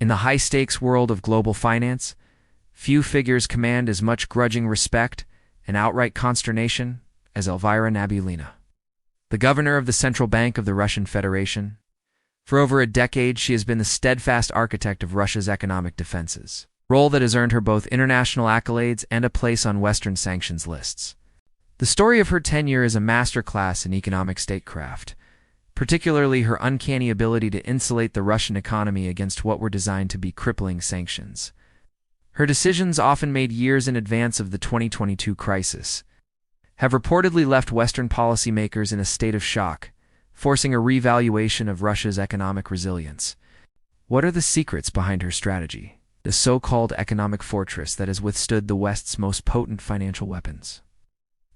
In the high-stakes world of global finance, few figures command as much grudging respect and outright consternation as Elvira Nabiullina, the governor of the Central Bank of the Russian Federation. For over a decade, she has been the steadfast architect of Russia's economic defenses, a role that has earned her both international accolades and a place on Western sanctions lists. The story of her tenure is a masterclass in economic statecraft, particularly her uncanny ability to insulate the Russian economy against what were designed to be crippling sanctions. Her decisions, often made years in advance of the 2022 crisis, have reportedly left Western policymakers in a state of shock, forcing a revaluation of Russia's economic resilience. What are the secrets behind her strategy, the so-called economic fortress that has withstood the West's most potent financial weapons?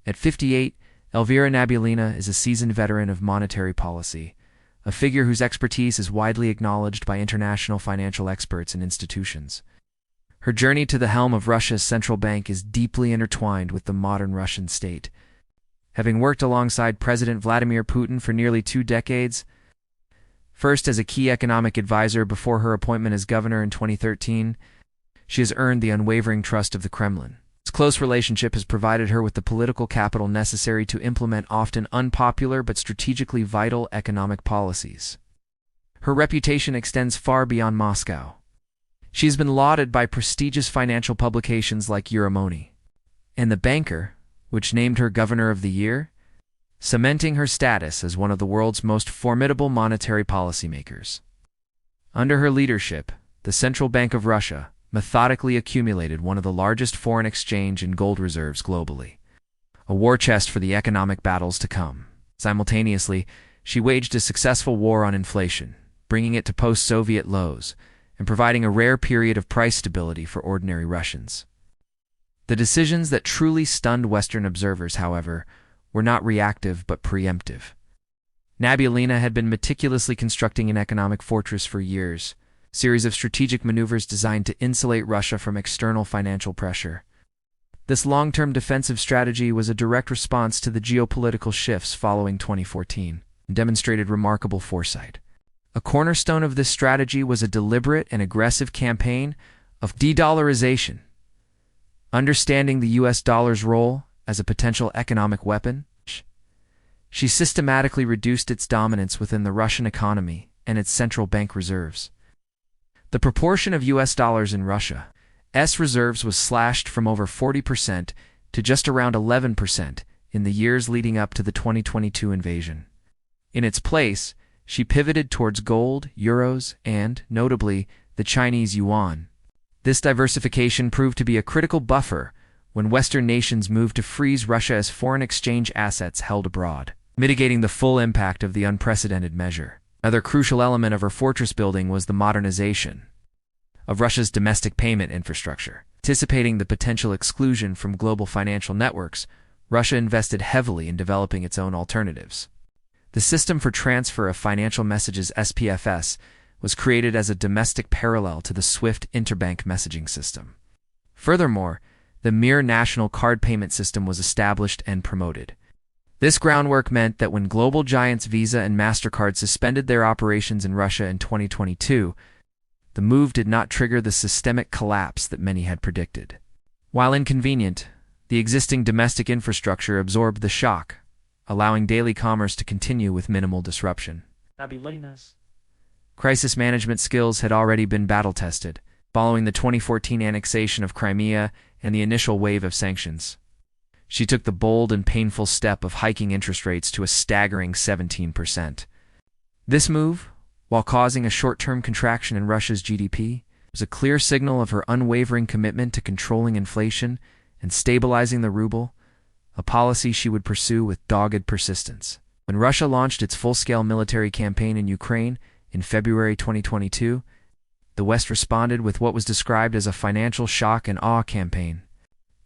At 58, Elvira Nabiullina is a seasoned veteran of monetary policy, a figure whose expertise is widely acknowledged by international financial experts and institutions. Her journey to the helm of Russia's central bank is deeply intertwined with the modern Russian state. Having worked alongside President Vladimir Putin for nearly 2 decades, first as a key economic advisor before her appointment as governor in 2013, she has earned the unwavering trust of the Kremlin. This close relationship has provided her with the political capital necessary to implement often unpopular but strategically vital economic policies. Her reputation extends far beyond Moscow. She has been lauded by prestigious financial publications like Euromoney and The Banker, which named her Governor of the Year, cementing her status as one of the world's most formidable monetary policymakers. Under her leadership, the Central Bank of Russia methodically accumulated one of the largest foreign exchange and gold reserves globally, a war chest for the economic battles to come. Simultaneously, she waged a successful war on inflation, bringing it to post-Soviet lows and providing a rare period of price stability for ordinary Russians. The decisions that truly stunned Western observers, however, were not reactive but preemptive. Nabiullina had been meticulously constructing an economic fortress for years, a series of strategic maneuvers designed to insulate Russia from external financial pressure. This long-term defensive strategy was a direct response to the geopolitical shifts following 2014 and demonstrated remarkable foresight. A cornerstone of this strategy was a deliberate and aggressive campaign of de-dollarization. Understanding the US dollar's role as a potential economic weapon, she systematically reduced its dominance within the Russian economy and its central bank reserves. The proportion of US dollars in Russia's reserves was slashed from over 40% to just around 11% in the years leading up to the 2022 invasion. In its place, she pivoted towards gold, euros, and, notably, the Chinese yuan. This diversification proved to be a critical buffer when Western nations moved to freeze Russia as foreign exchange assets held abroad, mitigating the full impact of the unprecedented measure. Another crucial element of her fortress building was the modernization of Russia's domestic payment infrastructure. Anticipating the potential exclusion from global financial networks, Russia invested heavily in developing its own alternatives. The System for Transfer of Financial Messages (SPFS) was created as a domestic parallel to the SWIFT interbank messaging system. Furthermore, the Mir national card payment system was established and promoted. This groundwork meant that when global giants Visa and MasterCard suspended their operations in Russia in 2022, the move did not trigger the systemic collapse that many had predicted. While inconvenient, the existing domestic infrastructure absorbed the shock, allowing daily commerce to continue with minimal disruption. Crisis management skills had already been battle-tested, following the 2014 annexation of Crimea and the initial wave of sanctions. She took the bold and painful step of hiking interest rates to a staggering 17%. This move, while causing a short-term contraction in Russia's GDP, was a clear signal of her unwavering commitment to controlling inflation and stabilizing the ruble, a policy she would pursue with dogged persistence. When Russia launched its full-scale military campaign in Ukraine in February 2022, the West responded with what was described as a financial shock and awe campaign.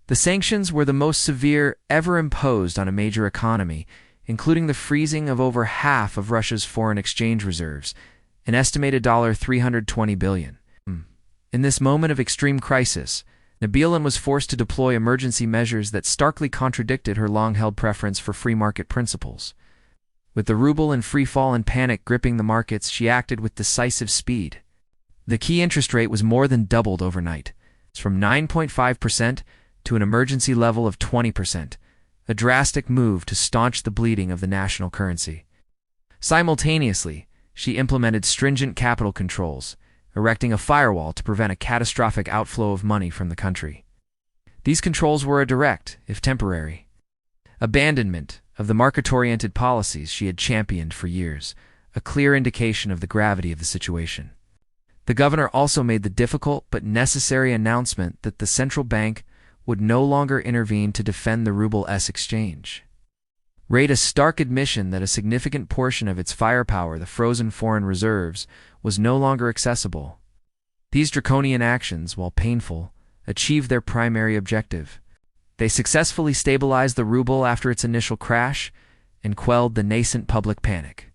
The sanctions were the most severe ever imposed on a major economy, including the freezing of over half of Russia's foreign exchange reserves, an estimated $320 billion. In this moment of extreme crisis, Nabiullina was forced to deploy emergency measures that starkly contradicted her long-held preference for free market principles. With the ruble in free fall and panic gripping the markets, she acted with decisive speed. The key interest rate was more than doubled overnight. It's from 9.5% to an emergency level of 20%, a drastic move to staunch the bleeding of the national currency. Simultaneously, she implemented stringent capital controls, erecting a firewall to prevent a catastrophic outflow of money from the country. These controls were a direct, if temporary, abandonment of the market-oriented policies she had championed for years, a clear indication of the gravity of the situation. The governor also made the difficult but necessary announcement that the central bank would no longer intervene to defend the ruble-s exchange. A stark admission that a significant portion of its firepower, the frozen foreign reserves, was no longer accessible. These draconian actions, while painful, achieved their primary objective. They successfully stabilized the ruble after its initial crash and quelled the nascent public panic,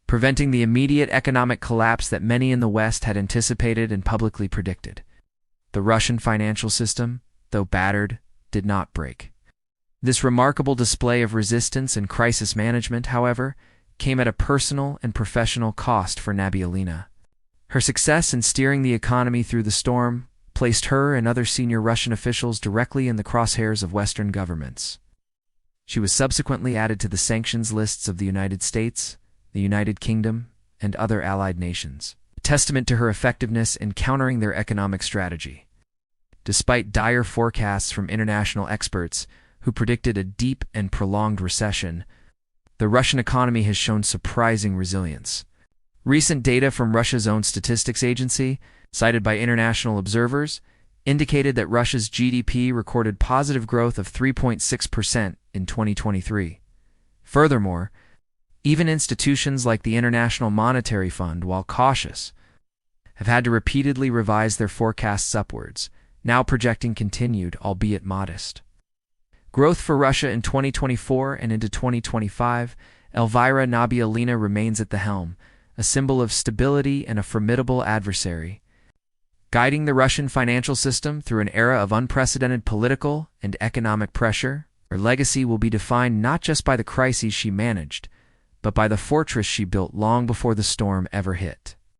preventing the immediate economic collapse that many in the West had anticipated and publicly predicted. The Russian financial system, though battered, did not break. This remarkable display of resistance and crisis management, however, came at a personal and professional cost for Nabiullina. Her success in steering the economy through the storm placed her and other senior Russian officials directly in the crosshairs of Western governments. She was subsequently added to the sanctions lists of the United States, the United Kingdom, and other allied nations, a testament to her effectiveness in countering their economic strategy. Despite dire forecasts from international experts who predicted a deep and prolonged recession, the Russian economy has shown surprising resilience. Recent data from Russia's own statistics agency, cited by international observers, indicated that Russia's GDP recorded positive growth of 3.6% in 2023. Furthermore, even institutions like the International Monetary Fund, while cautious, have had to repeatedly revise their forecasts upwards, now projecting continued, albeit modest, growth for Russia in 2024 and into 2025. Elvira Nabiullina remains at the helm, a symbol of stability and a formidable adversary, guiding the Russian financial system through an era of unprecedented political and economic pressure. Her legacy will be defined not just by the crises she managed, but by the fortress she built long before the storm ever hit.